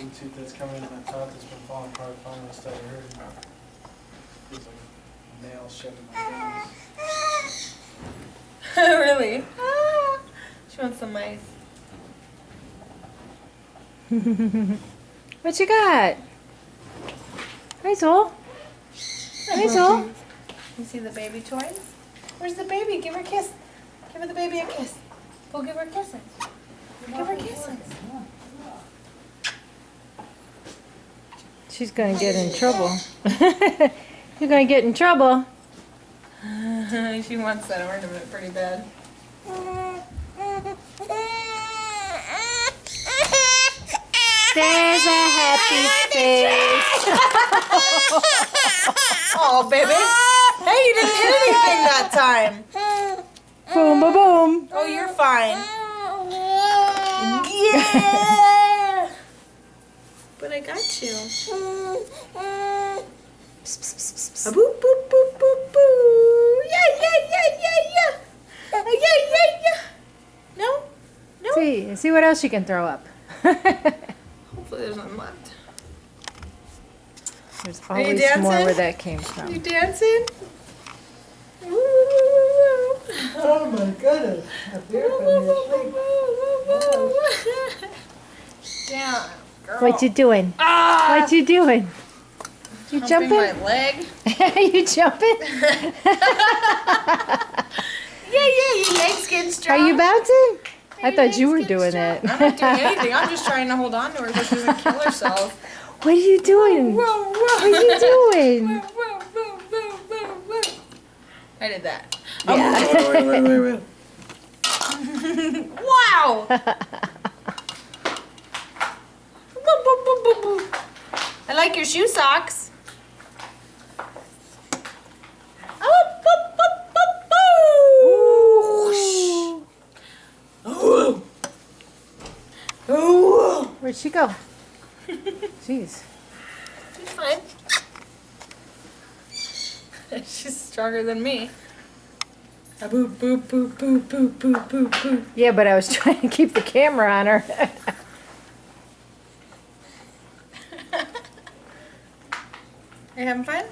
wisdom tooth that's coming in that top that's been falling apart. Finally started hurting. Feels like a nail shoved in my gums. Really? She wants some ice. What you got? Hazel? Hazel? You see the baby toys? Where's the baby? Give her a kiss. Give her the baby a kiss. Go give her kisses. Give her kisses. She's gonna get in trouble. You're gonna get in trouble. She wants that ornament pretty bad. There's a happy face. Oh, baby. Hey, you didn't hit anything that time. Boom, boom, boom. Oh, you're fine. Yeah. But I got you. A boop, boop, boop, boop, boo. Yeah, yeah, yeah, yeah, yeah. Yeah, yeah, yeah. No? No? See what else you can throw up. Hopefully there's none left. There's you always more dancing? where that came You from. dancing? Oh my goodness. I feel it. Down, girl. What you doing? Ah! What you doing? You Humping jumping? my leg. You jumping? Yeah, your legs getting Are strong. you bouncing? I Your thought you legs were getting doing strong. it. I'm not doing anything. I'm just trying to hold on to her so she doesn't kill herself. What are you doing? Whoa, whoa. What are you doing? Whoa, whoa, whoa, whoa, whoa, whoa. I did that. Yeah. Wow! Boop, boop, boop, boop, boop. I like your shoe socks. Oh, boop, boop, boop, boop. Oh. Where'd she go? Jeez. She's fine. She's stronger than me. A boop, boop, boop, boop, boop, boop, boop, boop. Yeah, but I was trying to keep the camera on her. Are you having fun?